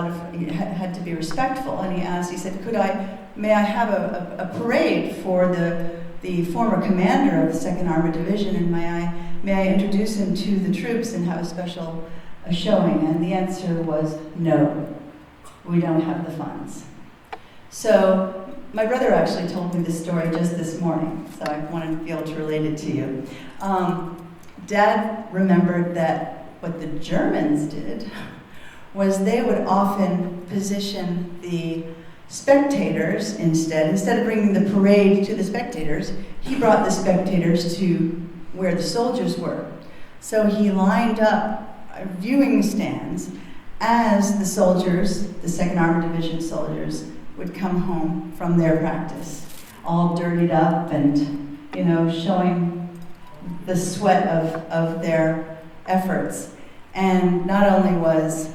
had to be respectful, and he asked, he said, may I have a parade for the former commander of the 2nd Armored Division, and may I introduce him to the troops and have a special showing? And the answer was, no, we don't have the funds. So my brother actually told me this story just this morning, so I wanted to be able to relate it to you. Dad remembered that what the Germans did was they would often position the spectators instead of bringing the parade to the spectators, he brought the spectators to where the soldiers were. So he lined up viewing stands as the soldiers, the 2nd Armored Division soldiers, would come home from their practice, all dirtied up and, showing the sweat of their efforts. And not only was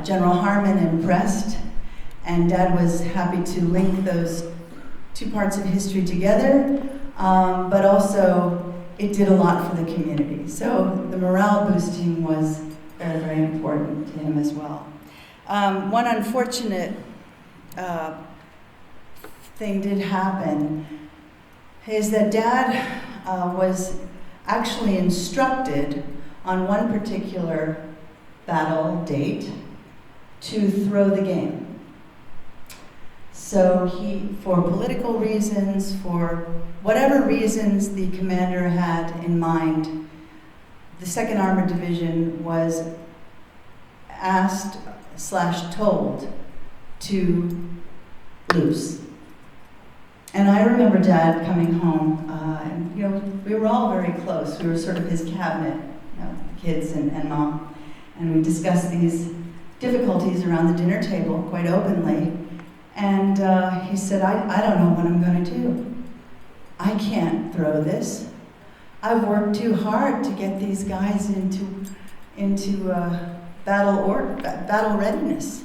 General Harmon impressed, and Dad was happy to link those two parts of history together, but also it did a lot for the community. So the morale boosting was very, very important to him as well. One unfortunate thing did happen is that Dad was actually instructed on one particular battle date to throw the game. So for political reasons, for whatever reasons the commander had in mind, the 2nd Armored Division was asked/told to lose. And I remember Dad coming home, and we were all very close. We were sort of his cabinet, the kids and Mom, and we discussed these difficulties around the dinner table quite openly. And he said, I don't know what I'm going to do. I can't throw this. I've worked too hard to get these guys into battle readiness.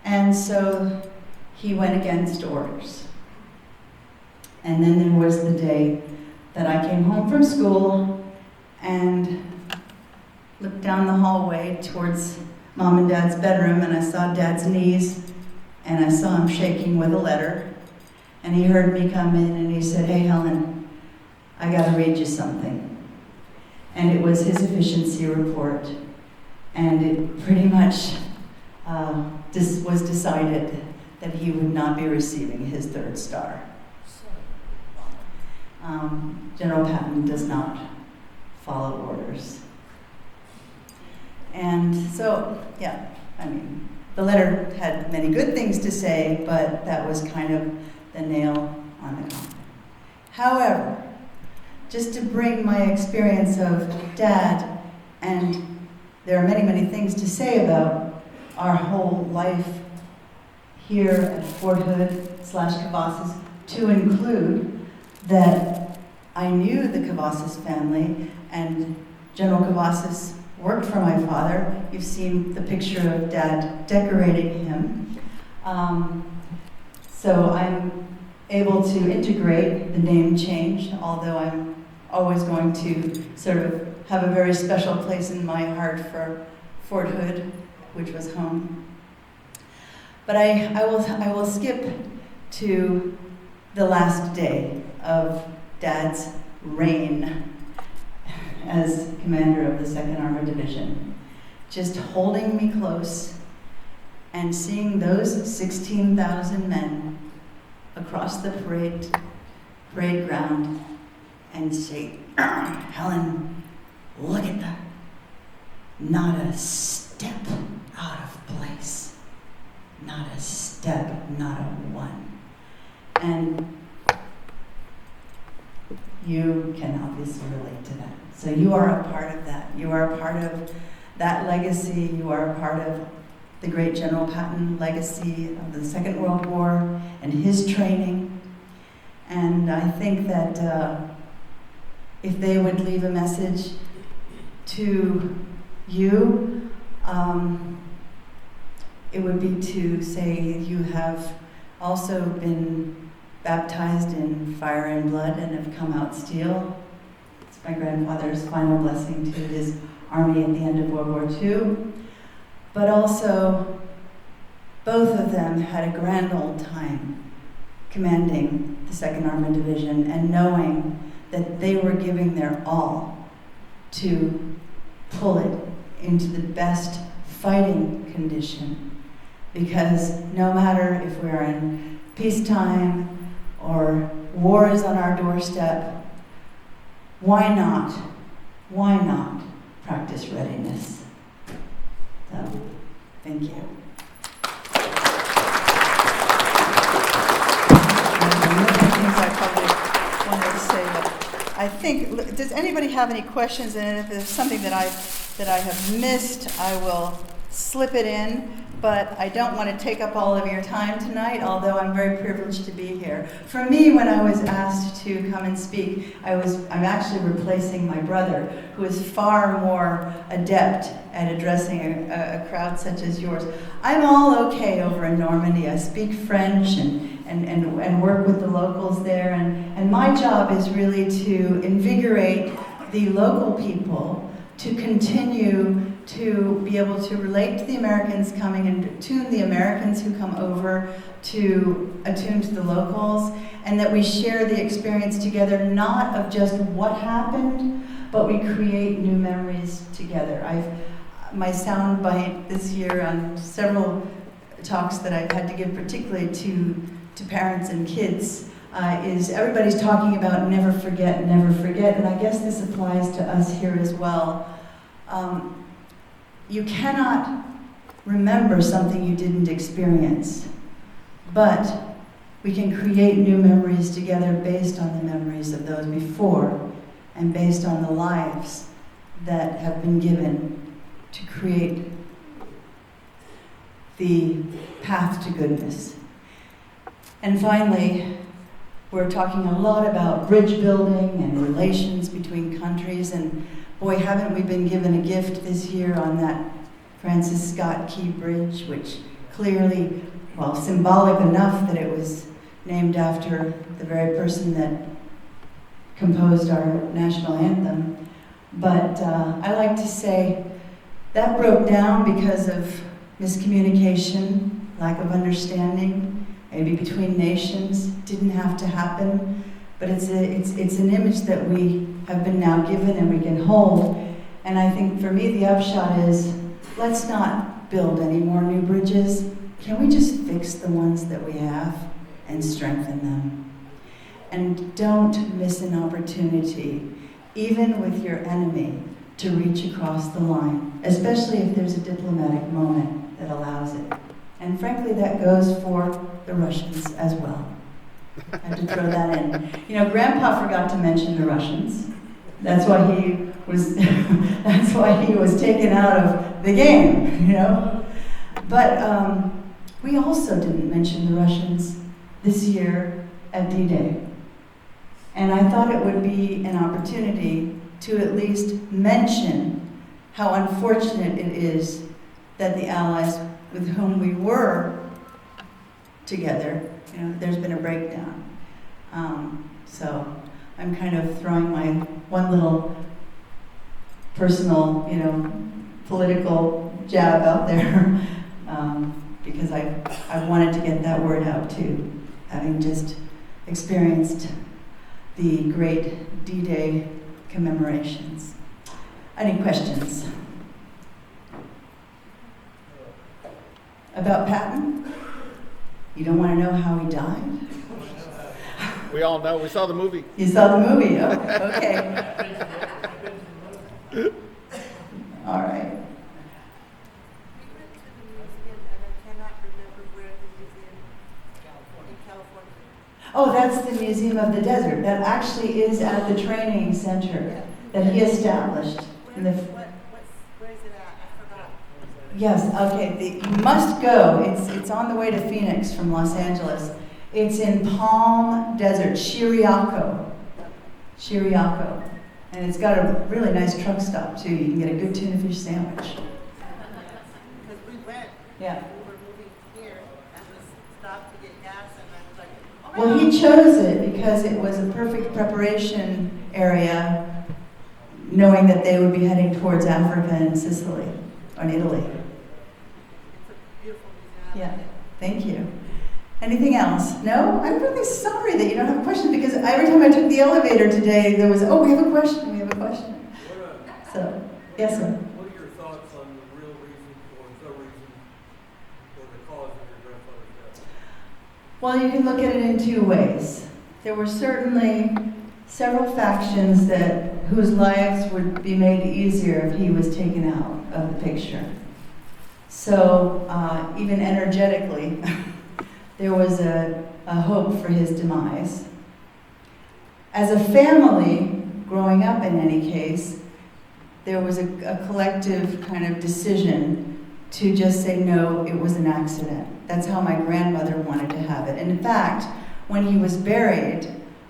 And so he went against orders. And then there was the day that I came home from school and looked down the hallway towards Mom and Dad's bedroom, and I saw Dad's knees, and I saw him shaking with a letter. And he heard me come in, and he said, "Hey, Helen, I got to read you something." And it was his efficiency report, and it pretty much was decided that he would not be receiving his 3rd star. General Patton does not follow orders. And so, the letter had many good things to say, but that was kind of the nail on the coffin. However, just to bring my experience of Dad, and there are many, many things to say about our whole life here at Fort Hood/Cavazos, to include that I knew the Cavazos family, and General Cavazos worked for my father. You've seen the picture of Dad decorating him. So I'm able to integrate the name change, although I'm always going to sort of have a very special place in my heart for Fort Hood, which was home. But I will skip to the last day of Dad's reign as commander of the 2nd Armored Division, just holding me close and seeing those 16,000 men across the parade ground and say, "Helen, look at that. Not a step out of place. Not a step, not a one." And you can obviously relate to that. So you are a part of that. You are a part of that legacy. You are a part of the great General Patton legacy of the Second World War and his training. And I think that if they would leave a message to you, it would be to say you have also been baptized in fire and blood and have come out steel. It's my grandfather's final blessing to his army at the end of World War II. But also Both of them had a grand old time commanding the 2nd Armored Division and knowing that they were giving their all to pull it into the best fighting condition. Because no matter if we're in peacetime or war is on our doorstep, why not practice readiness? So, thank you. I probably wanted to say, but I think, does anybody have any questions? And if there's something that I have missed, I will slip it in. But I don't want to take up all of your time tonight, although I'm very privileged to be here. For me, when I was asked to come and speak, I'm actually replacing my brother, who is far more adept at addressing a crowd such as yours. I'm all okay over in Normandy. I speak French and work with the locals there, and my job is really to invigorate the local people to continue to be able to relate to the Americans coming and attune the Americans who come over to attune to the locals, and that we share the experience together, not of just what happened, but we create new memories together. My sound bite this year on several talks that I've had to give, particularly to parents and kids, is everybody's talking about never forget, and I guess this applies to us here as well. You cannot remember something you didn't experience, but we can create new memories together based on the memories of those before and based on the lives that have been given to create the path to goodness. And finally, we're talking a lot about bridge building and relations between countries, and boy, haven't we been given a gift this year on that Francis Scott Key Bridge, which clearly, well, symbolic enough that it was named after the very person that composed our national anthem. But I like to say that broke down because of miscommunication, lack of understanding, maybe between nations. Didn't have to happen, but it's an image that we have been now given and we can hold. And I think for me the upshot is, let's not build any more new bridges. Can we just fix the ones that we have and strengthen them? And don't miss an opportunity, even with your enemy, to reach across the line, especially if there's a diplomatic moment that allows it. And frankly, that goes for the Russians as well. I have to throw that in. You know, Grandpa forgot to mention the Russians. That's why he was taken out of the game, you know. But we also didn't mention the Russians this year at D-Day. And I thought it would be an opportunity to at least mention how unfortunate it is that the allies with whom we were together, you know, there's been a breakdown. So I'm kind of throwing my one little personal, you know, political jab out there because I wanted to get that word out too, having just experienced the great D-Day commemorations. Any questions? About Patton? You don't want to know how he died? We all know. We saw the movie. You saw the movie? Oh, okay. All right. Oh, that's the Museum of the Desert. That actually is at the training center that he established. Where is it at? I forgot. Yes, okay. You must go. It's on the way to Phoenix from Los Angeles. It's in Palm Desert, Chiriaco. And it's got a really nice truck stop, too. You can get a good tuna fish sandwich. Because we went. Yeah. We were moving here and we stopped to get gas and I was like, oh my Well, God. he chose it because it was a perfect preparation area, knowing that they would be heading towards Africa and Sicily, or Italy. It's a beautiful museum. Yeah, thank you. Anything else? No? I'm really sorry that you don't have a question because every time I took the elevator today, there was, oh, we have a question, we have a question. So, yes, sir. What are your thoughts on the real reason or the reason or the cause of your grandfather's death? Well, you can look at it in two ways. There were certainly several factions whose lives would be made easier if he was taken out of the picture. So, even energetically, there was a hope for his demise. As a family, growing up in any case, there was a collective kind of decision to just say, no, it was an accident. That's how my grandmother wanted to have it. And in fact, when he was buried,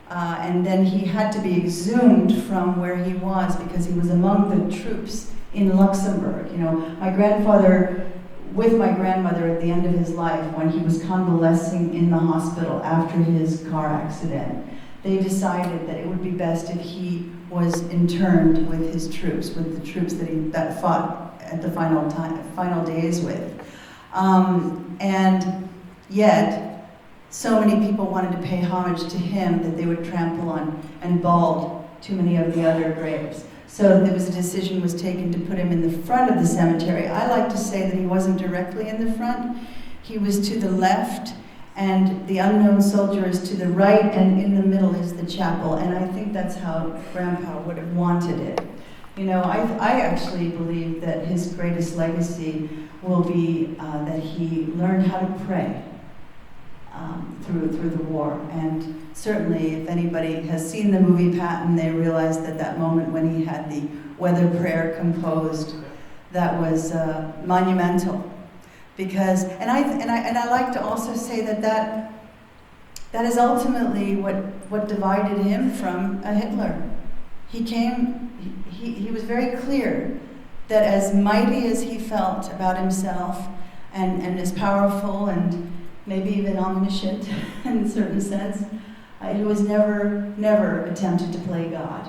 and then he had to be exhumed from where he was because he was among the troops in Luxembourg. You know, my grandfather, with my grandmother at the end of his life, when he was convalescing in the hospital after his car accident, they decided that it would be best if he was interned with his troops, with the troops that fought at the final days with. And yet, so many people wanted to pay homage to him that they would trample on and bald too many of the other graves. So there was a decision was taken to put him in the front of the cemetery. I like to say that he wasn't directly in the front. He was to the left, and the unknown soldier is to the right, and in the middle is the chapel. And I think that's how Grandpa would have wanted it. You know, I actually believe that his greatest legacy will be that he learned how to pray through the war. And certainly, if anybody has seen the movie Patton, they realize that moment when he had the weather prayer composed, that was monumental. Because, and I like to also say that is ultimately what divided him from a Hitler. He was very clear that as mighty as he felt about himself and as powerful and maybe even omniscient in a certain sense, he was never attempted to play God.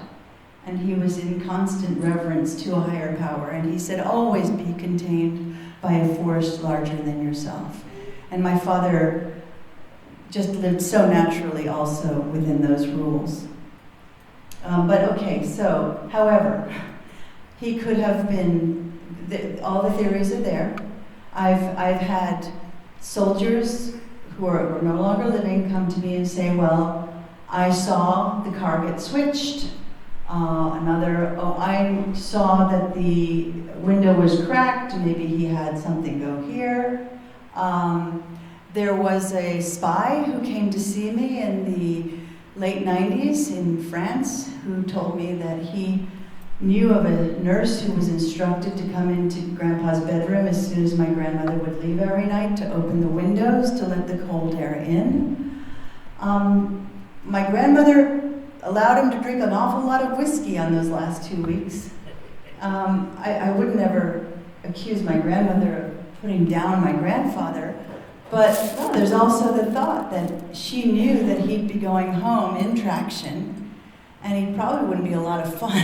And he was in constant reverence to a higher power. And he said, always be contained by a force larger than yourself. And my father just lived so naturally also within those rules. But okay, so, however, he could have been, all the theories are there. I've had soldiers who are no longer living come to me and say, well, I saw the car get switched. I saw that the window was cracked, maybe he had something go here. There was a spy who came to see me in the late 90s in France who told me that he knew of a nurse who was instructed to come into Grandpa's bedroom as soon as my grandmother would leave every night to open the windows to let the cold air in. My grandmother allowed him to drink an awful lot of whiskey on those last 2 weeks. I would never accuse my grandmother of putting down my grandfather, but well, there's also the thought that she knew that he'd be going home in traction, and he probably wouldn't be a lot of fun.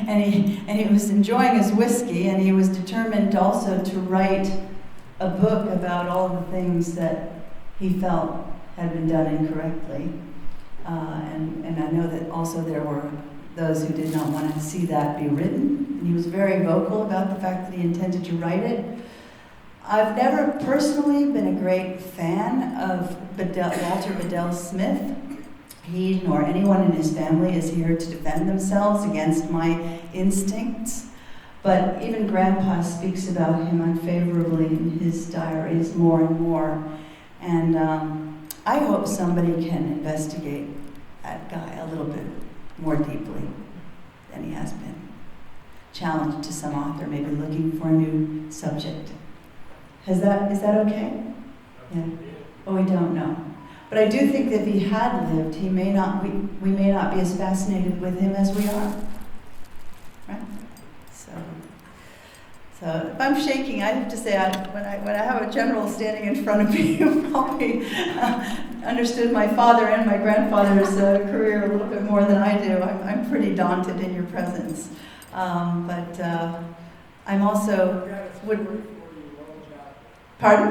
and he was enjoying his whiskey, and he was determined also to write a book about all the things that he felt had been done incorrectly. And I know that also there were those who did not want to see that be written. And he was very vocal about the fact that he intended to write it. I've never personally been a great fan of Walter Bedell Smith. He nor anyone in his family is here to defend themselves against my instincts. But even Grandpa speaks about him unfavorably in his diaries more and more. And I hope somebody can investigate that guy a little bit more deeply than he has been. Challenge to some author, maybe looking for a new subject. Is that okay? Yeah. Oh, we don't know. But I do think that if he had lived, we may not be as fascinated with him as we are. Right? So if I'm shaking, I have to say, when I have a general standing in front of me who probably understood my father and my grandfather's career a little bit more than I do, I'm pretty daunted in your presence. But I'm also would. Pardon? I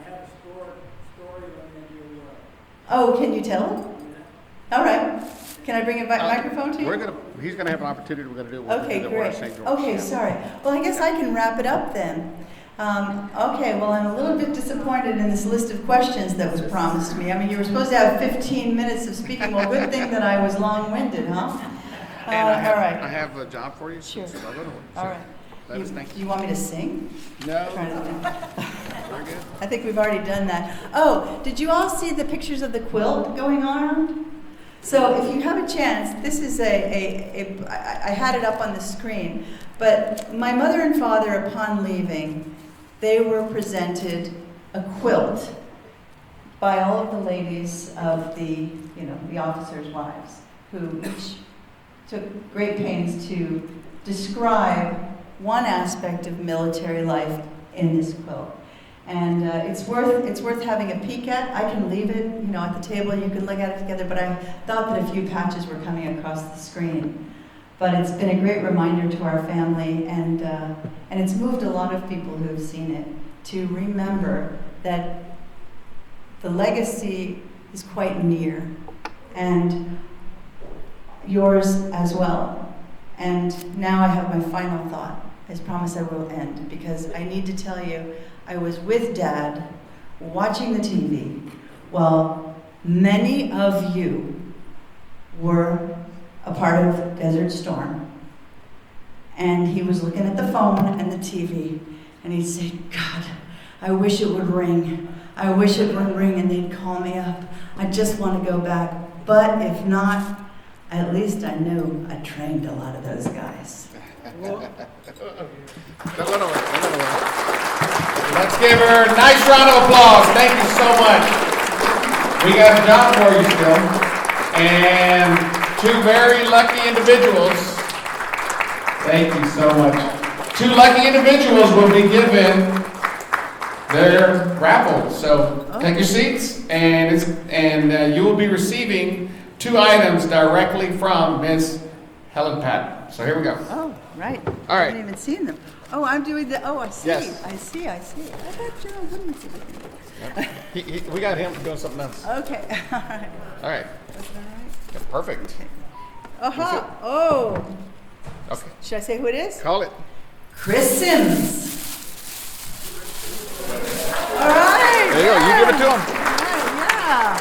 have a story when you, Oh, can you tell it? All right. Can I bring a microphone to you? He's gonna have an opportunity. We're gonna do it. We're Okay, gonna do it at great. St. George. Okay, Yeah. sorry. Well, I guess I can wrap it up then. Okay, well, I'm a little bit disappointed in this list of questions that was promised me. I mean, you were supposed to have 15 minutes of speaking. Well, good thing that I was long-winded, huh? And I have, all right. I have a job for you. Sure. So my little one. All right. That is, thank Do you want me to sing? No. Trying to- Very good. I think we've already done that. Oh, did you all see the pictures of the quilt going on? So if you have a chance, this is I had it up on the screen, but my mother and father, upon leaving, they were presented a quilt by all of the ladies of the officers' wives, who each took great pains to describe one aspect of military life in this quilt. And it's worth having a peek at. I can leave it, at the table. You can look at it together. But I thought that a few patches were coming across the screen. But it's been a great reminder to our family, and it's moved a lot of people who have seen it to remember that the legacy is quite near, and yours as well. And now I have my final thought. As promised, I will end, because I need to tell you, I was with Dad watching the TV while many of you were a part of Desert Storm. And he was looking at the phone and the TV, and he'd say, God, I wish it would ring. I wish it would ring and they'd call me up. I just want to go back. But if not, at least I knew I trained a lot of those guys. Let's give her a nice round of applause. Thank you so much. We got a job for you still. And two very lucky individuals. Thank you so much. Two lucky individuals will be given their raffle. So take your seats, and you will be receiving 2 items directly from Miss Helen Patton. So here we go. Oh, right. All right. I haven't even seen them. Oh, I'm doing the, I see. Yes. I see. I thought General Woodman said it. We got him doing something else. Okay, all right. All right. Was that all right? Yeah, perfect. Aha, oh. Okay. Should I say who it is? Call it. Chris Sims. All right. There you go. You give it to him. All right, yeah.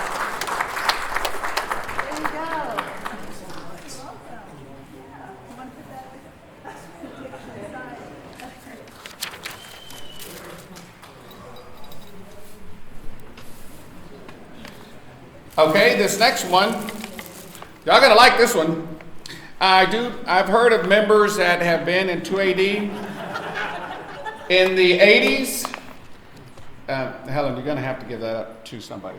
There you go. Okay, this next one, y'all gonna like this one. I've heard of members that have been in 2AD in the 80s. Helen, you're gonna have to give that up to somebody.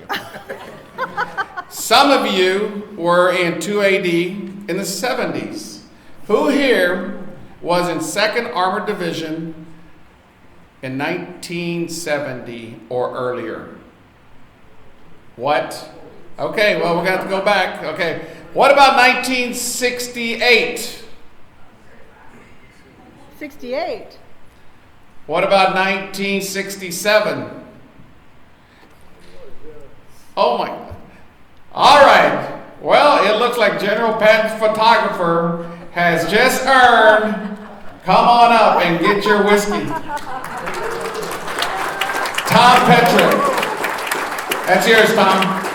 Some of you were in 2AD in the 70s. Who here was in 2nd Armored Division in 1970 or earlier? What? Okay, well, we're going to have to go back. Okay. What about 1968? 68. What about 1967? Oh my. All right. Well, it looks like General Patton's photographer has just earned. Come on up and get your whiskey. Tom Petrick. That's yours, Tom.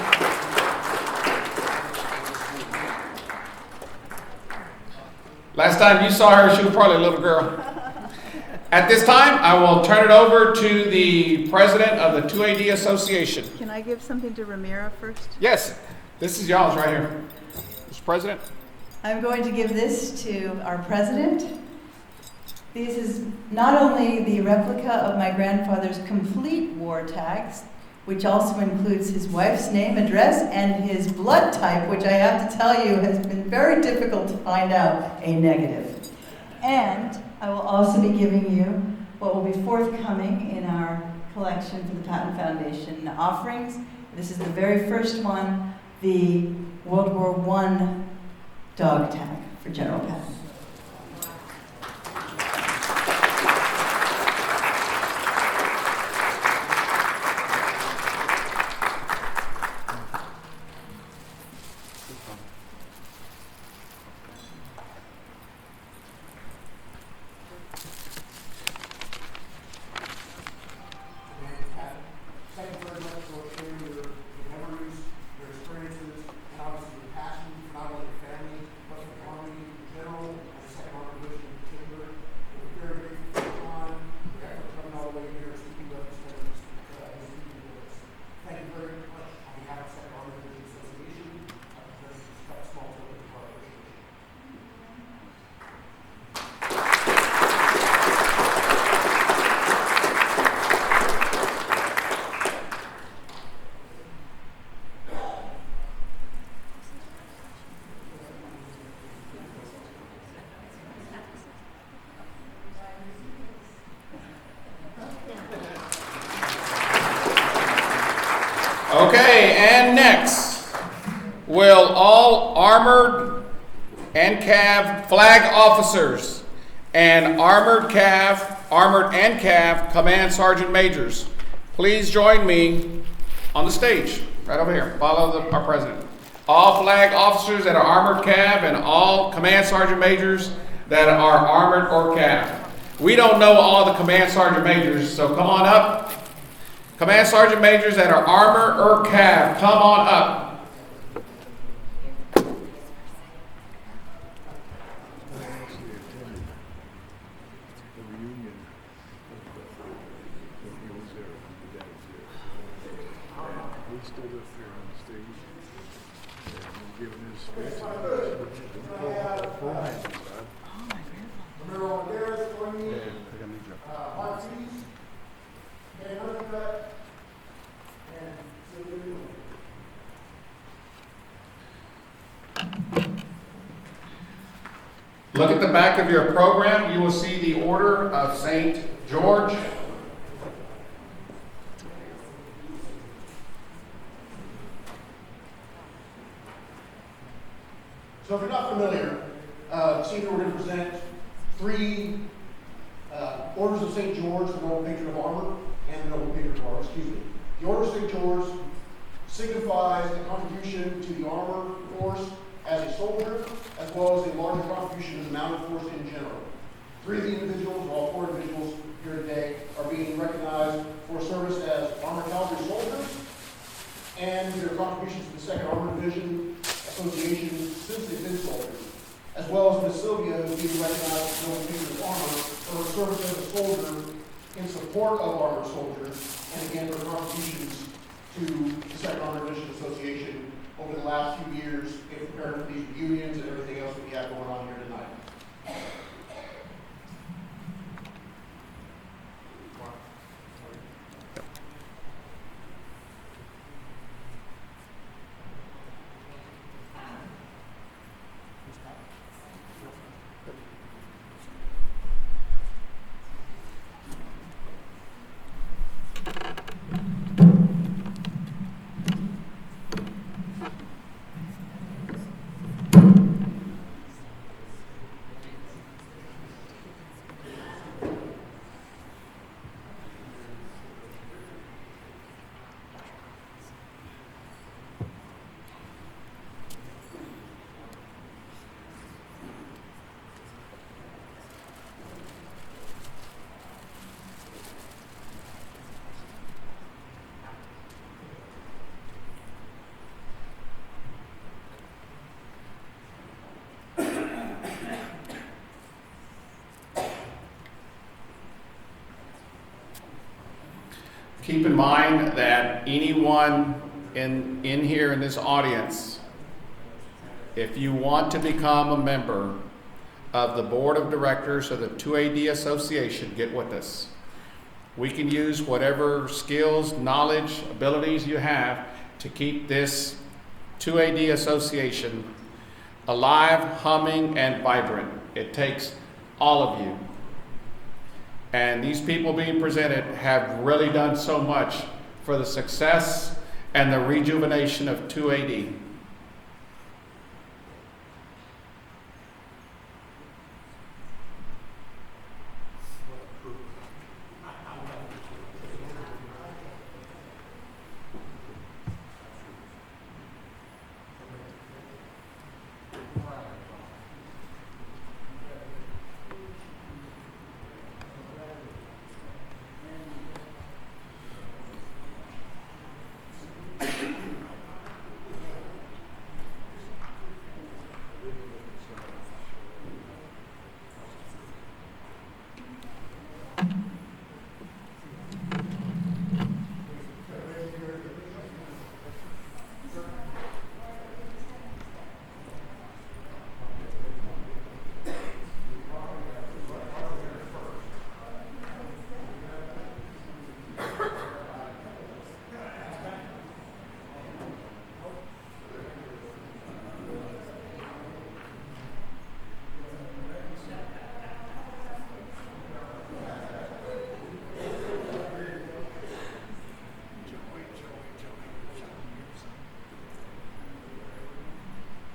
Last time you saw her, she was probably a little girl. At this time, I will turn it over to the president of the 2AD Association. Can I give something to Ramira first? Yes, this is y'all's right here. Mr. President. I'm going to give this to our president. This is not only the replica of my grandfather's complete war tags, which also includes his wife's name, address, and his blood type, which I have to tell you has been very difficult to find out, A negative. And I will also be giving you what will be forthcoming in our collection for the Patton Foundation offerings. This is the very first one, the World War I dog tag for General Patton. Okay, and next, will all armored and cav flag officers and armored and cav command sergeant majors please join me on the stage, right over here. Follow our president. All flag officers that are armored cav and all command sergeant majors that are armored or cav. We don't know all the command sergeant majors, so come on up. Command sergeant majors that are armor or cav, come on up. Look at the back of your program. You will see the Order of St. George. So if you're not familiar, this evening we're going to present three Orders of St. George, the Noble Patron of Armor, and the Noble Patron of Armor, excuse me. The Order of St. George signifies the contribution to the armor force as a soldier, as well as a larger contribution to the mounted force in general. Three of the individuals, or all four individuals here today, are being recognized for service as Armored Cavalry soldiers and their contributions to the 2nd Armored Division Association since they've been soldiers, as well as Ms. Sylvia, who is being recognized as Noble Patron of Armor for her service as a soldier in support of armored soldiers, and again, her contributions to the 2nd Armored Division Association over the last few years in preparing for these reunions and everything else that we have going on here tonight. Keep in mind that anyone in here in this audience, if you want to become a member of the board of directors of the 2AD Association, get with us. We can use whatever skills, knowledge, abilities you have to keep this 2AD Association alive, humming, and vibrant. It takes all of you. And these people being presented have really done so much for the success and the rejuvenation of 2AD.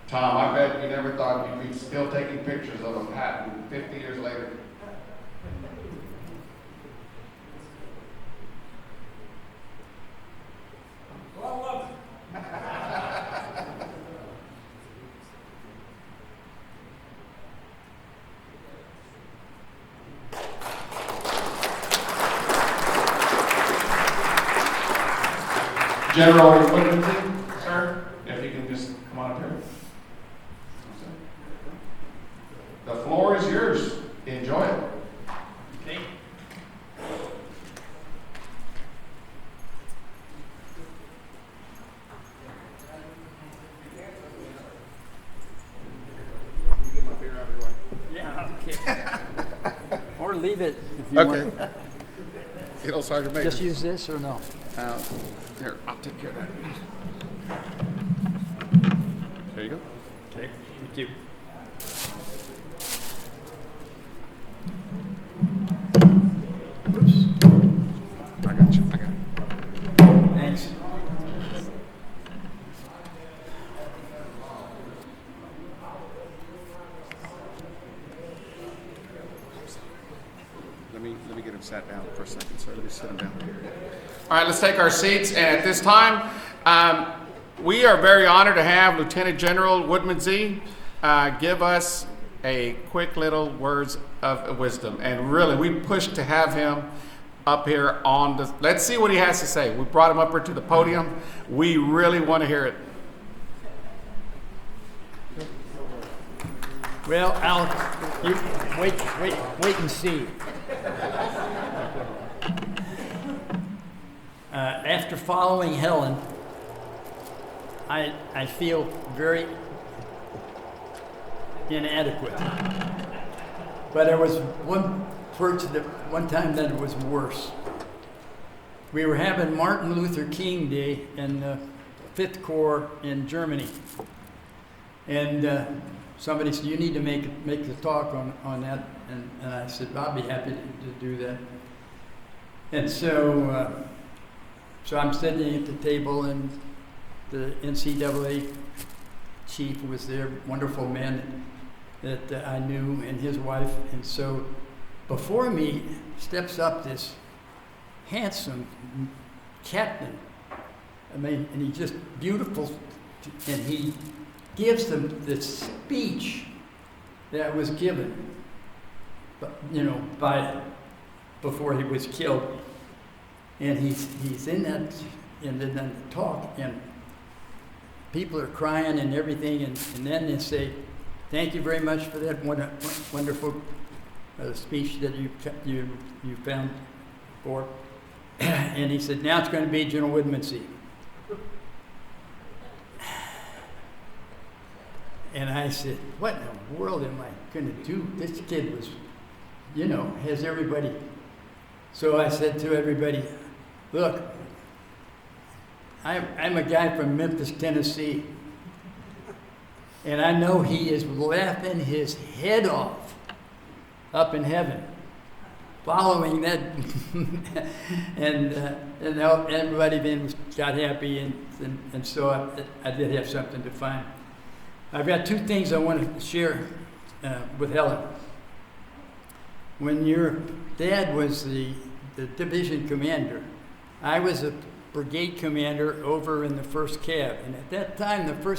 Tom, I bet you never thought you'd be still taking pictures of a patent 50 years later. General Whittington, sir, if you can just come on up here. The floor is yours. Enjoy it. Okay. Yeah, okay. Or leave it if you Okay. want. Get old Sergeant Major. Just use this or no? Here, I'll take care of that. There you go. Okay, thank you. Oops, I got you. I got you. thanks. Let me get him sat down for a second, sir. Let me sit him down. All right, let's take our seats. And at this time, we are very honored to have Lieutenant General Woodmansee give us a quick little words of wisdom. And really, we pushed to have him up here on the. Let's see what he has to say. We brought him up here to the podium. We really want to hear it. Well, you wait and see. After following Helen, I feel very inadequate. But there was one time that it was worse. We were having Martin Luther King Day in the 5th Corps in Germany. And somebody said, you need to make a talk on that. And I said, I'll be happy to do that. And so I'm sitting at the table, and the NCAA chief was there, wonderful man that I knew, and his wife. And so before me steps up this handsome captain. I mean, and he's just beautiful, and he gives them this speech that was given, before he was killed. And he's in that, and then the talk, and people are crying and everything, and then they say, thank you very much for that wonderful speech that you found for. And he said, now it's going to be General Woodmansee. And I said, what in the world am I going to do? This kid was, has everybody. So I said to everybody, look, I'm a guy from Memphis, Tennessee. And I know he is laughing his head off up in heaven, following that. and everybody then got happy, and so I did have something to find. I've got two things I want to share with Helen. When your dad was the division commander, I was a brigade commander over in the 1st Cav. And at that time, the 1st